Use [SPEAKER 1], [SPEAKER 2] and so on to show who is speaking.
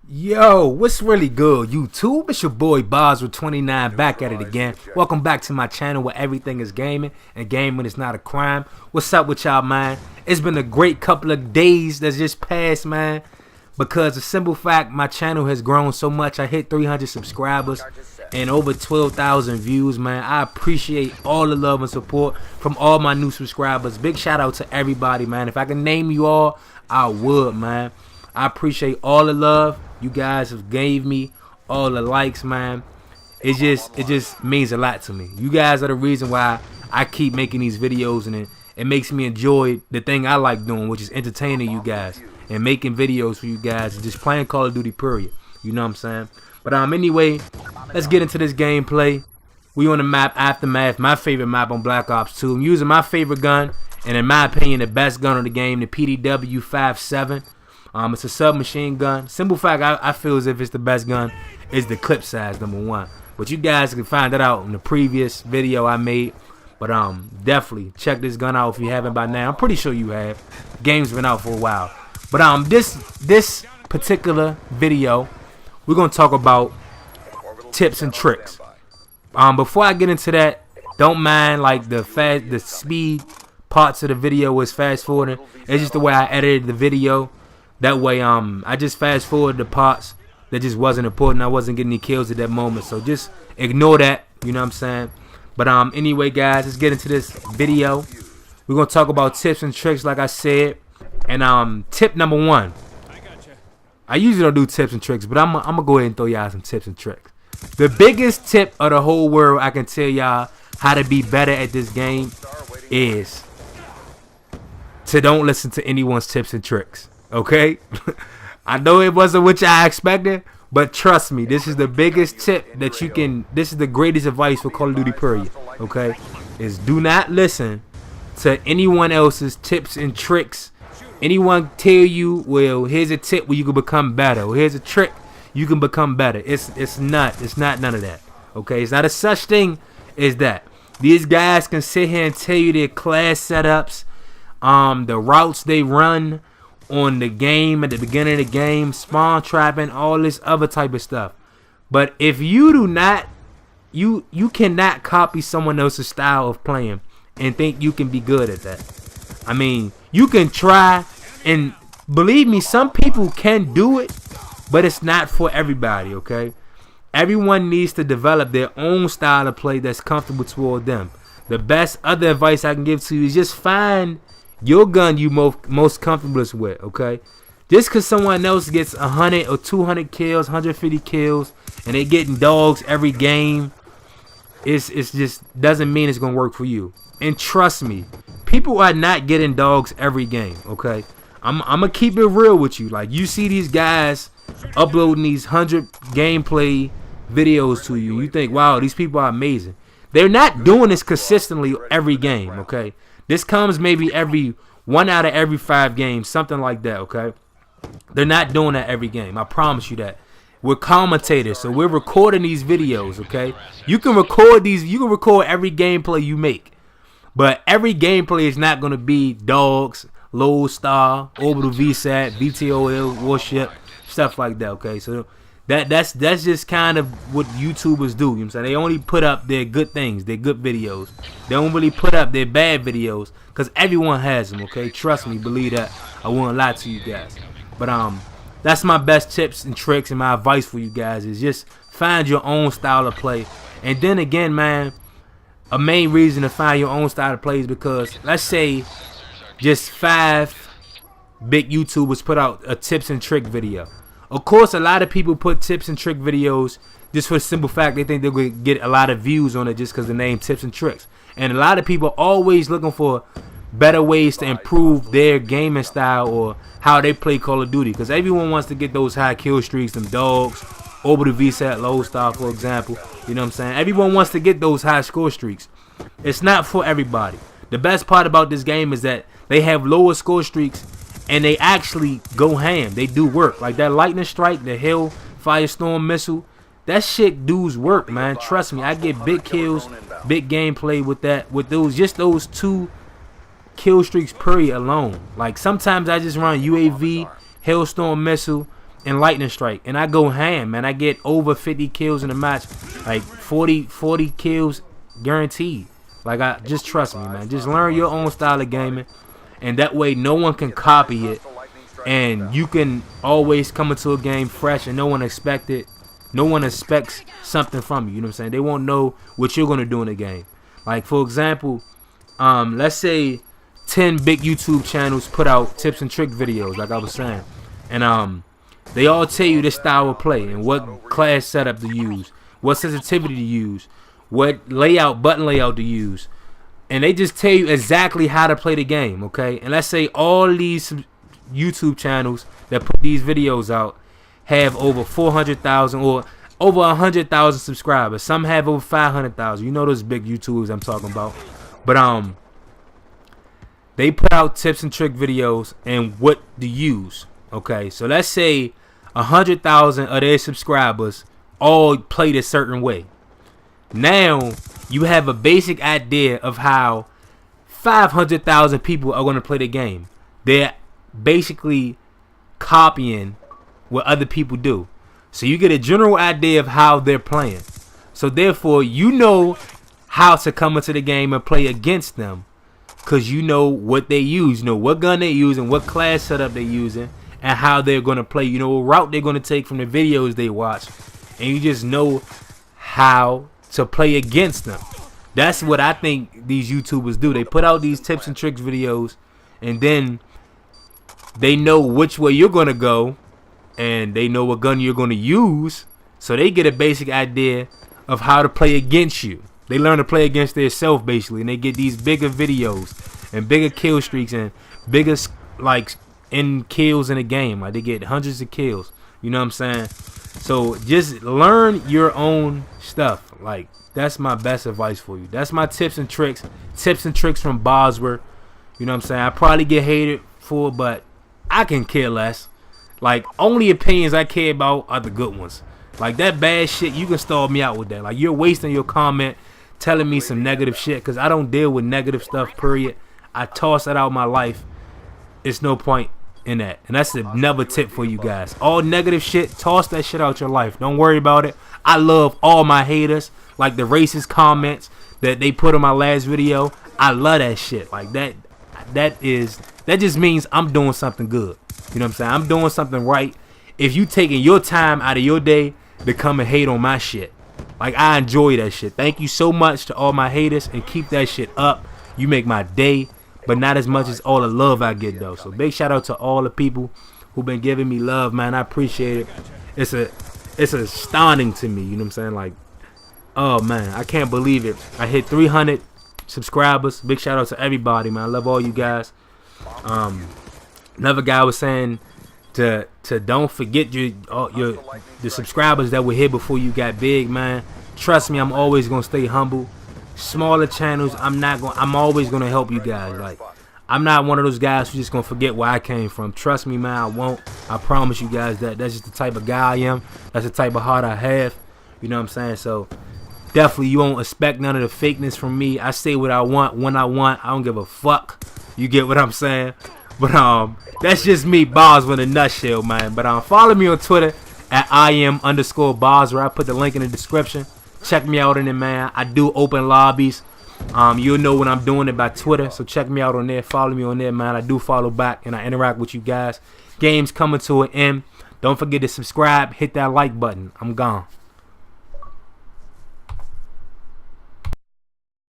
[SPEAKER 1] Yo, what's really good, YouTube? It's your boy Boswell29 back at it again. Welcome back to my channel where everything is gaming and gaming is not a crime. What's up with y'all, man? It's been a great couple of days that's just passed, man. Because the simple fact, my channel has grown so much. I hit 300 subscribers and over 12,000 views, man. I appreciate all the love and support from all my new subscribers. Big shout out to everybody, man. If I can name you all, I would, man. I appreciate all the love you guys have gave me, all the likes, man. It just means a lot to me. You guys are the reason why I keep making these videos, and it makes me enjoy the thing I like doing, which is entertaining you guys and making videos for you guys and just playing Call of Duty, period. You know what I'm saying? But anyway, let's get into this gameplay. We on the map Aftermath, my favorite map on Black Ops 2. I'm using my favorite gun, and in my opinion, the best gun on the game, the PDW 57. It's a submachine gun. Simple fact, I feel as if it's the best gun is the clip size, #1. But you guys can find that out in the previous video I made. But definitely check this gun out if you haven't by now. I'm pretty sure you have. The game's been out for a while. But this particular video, we're gonna talk about tips and tricks. Before I get into that, don't mind like the speed parts of the video is fast forwarding. It's just the way I edited the video. That way, I just fast forward the parts that just wasn't important. I wasn't getting any kills at that moment, so just ignore that. You know what I'm saying? But anyway, guys, let's get into this video. We're gonna talk about tips and tricks, like I said. And tip #1. I usually don't do tips and tricks, but I'm gonna go ahead and throw y'all some tips and tricks. The biggest tip of the whole world I can tell y'all how to be better at this game is to don't listen to anyone's tips and tricks. Okay? I know it wasn't what y'all expected, but trust me, this is the biggest tip that you can, this is the greatest advice for Call of Duty, period. Okay? Is do not listen to anyone else's tips and tricks. Anyone tell you, well, here's a tip where you can become better, or here's a trick you can become better. It's not none of that. Okay? It's not a such thing as that. These guys can sit here and tell you their class setups, the routes they run on the game at the beginning of the game, spawn trapping, all this other type of stuff. But if you do not, you cannot copy someone else's style of playing and think you can be good at that. I mean, you can try, and believe me, some people can do it, but it's not for everybody. Okay, everyone needs to develop their own style of play that's comfortable toward them. The best other advice I can give to you is just find your gun you most comfortable with. Okay, just because someone else gets 100 or 200 kills, 150 kills, and they getting dogs every game, it's just doesn't mean it's gonna work for you. And trust me, people are not getting dogs every game. Okay, I'm gonna keep it real with you. Like, you see these guys uploading these 100 gameplay videos to you, you think, wow, these people are amazing. They're not doing this consistently every game. Okay, this comes maybe every 1 out of every 5 games, something like that. Okay, they're not doing that every game. I promise you that. We're commentators, so we're recording these videos. Okay, you can record these. You can record every gameplay you make, but every gameplay is not going to be dogs, Lodestar, Orbital VSAT, VTOL, Warship, stuff like that. Okay, so that's just kind of what YouTubers do. You know what I'm saying? They only put up their good things, their good videos. They don't really put up their bad videos, because everyone has them. Okay, trust me, believe that. I won't lie to you guys. But that's my best tips and tricks, and my advice for you guys is just find your own style of play. And then again, man, a main reason to find your own style of play is because, let's say, just 5 big YouTubers put out a tips and trick video. Of course, a lot of people put tips and trick videos just for the simple fact they think they're going to get a lot of views on it just because the name tips and tricks. And a lot of people are always looking for better ways to improve their gaming style or how they play Call of Duty, because everyone wants to get those high kill streaks, them dogs, Orbital VSAT, Lodestar, for example. You know what I'm saying? Everyone wants to get those high score streaks. It's not for everybody. The best part about this game is that they have lower score streaks, and they actually go ham. They do work. Like that lightning strike, the Hell Firestorm missile, that shit does work, man. Trust me, I get big kills, big gameplay with that, with just those 2 kill streaks per alone. Like, sometimes I just run UAV, Hellstorm missile, in Lightning Strike, and I go ham, man. I get over 50 kills in a match, like 40 kills guaranteed. Like, I just trust me, man. Just learn your own style of gaming, and that way no one can copy it, and you can always come into a game fresh, and no one expects something from you. You know what I'm saying? They won't know what you're gonna do in the game. Like, for example, let's say 10 big YouTube channels put out tips and trick videos, like I was saying, and they all tell you this style of play and what class setup to use, what sensitivity to use, what button layout to use, and they just tell you exactly how to play the game, okay? And let's say all these YouTube channels that put these videos out have over 400,000 or over 100,000 subscribers. Some have over 500,000. You know those big YouTubers I'm talking about. But they put out tips and trick videos and what to use. Okay, so let's say 100,000 of their subscribers all played a certain way. Now you have a basic idea of how 500,000 people are going to play the game. They're basically copying what other people do. So you get a general idea of how they're playing. So therefore, you know how to come into the game and play against them, because you know what they use, you know what gun they use and what class setup they're using, and how they're going to play, you know what route they're going to take from the videos they watch, and you just know how to play against them. That's what I think these YouTubers do. They put out these tips and tricks videos, and then they know which way you're going to go, and they know what gun you're going to use, so they get a basic idea of how to play against you. They learn to play against themselves, basically, and they get these bigger videos and bigger kill streaks and bigger, like, in kills in a game. Like, they get hundreds of kills. You know what I'm saying? So just learn your own stuff. Like, that's my best advice for you. That's my tips and tricks. Tips and tricks from Bosworth. You know what I'm saying? I probably get hated for it, but I can care less. Like, only opinions I care about are the good ones. Like, that bad shit, you can stall me out with that. Like, you're wasting your comment telling me some negative shit, because I don't deal with negative stuff, period. I toss that out of my life. It's no point in that. And that's another tip for you guys. All negative shit, toss that shit out your life. Don't worry about it. I love all my haters. Like the racist comments that they put on my last video. I love that shit. Like, that just means I'm doing something good. You know what I'm saying? I'm doing something right. If you taking your time out of your day to come and hate on my shit, like, I enjoy that shit. Thank you so much to all my haters, and keep that shit up. You make my day, but not as much as all the love I get, though. So big shout out to all the people who've been giving me love, man. I appreciate it. It's astounding to me. You know what I'm saying? Like, oh man, I can't believe it. I hit 300 subscribers. Big shout out to everybody, man. I love all you guys. Another guy was saying to don't forget the subscribers that were here before you got big, man. Trust me, I'm always gonna stay humble. Smaller channels, I'm always gonna help you guys. Like, I'm not one of those guys who's just gonna forget where I came from. Trust me, man, I won't. I promise you guys that. That's just the type of guy I am. That's the type of heart I have. You know what I'm saying? So definitely, you won't expect none of the fakeness from me. I say what I want when I want. I don't give a fuck. You get what I'm saying? But that's just me, Bosworth, in a nutshell, man. But follow me on Twitter at @IM_Bosworth. I put the link in the description. Check me out in it, man. I do open lobbies. You'll know when I'm doing it by Twitter, so check me out on there. Follow me on there, man. I do follow back, and I interact with you guys. Game's coming to an end. Don't forget to subscribe. Hit that like button. I'm gone.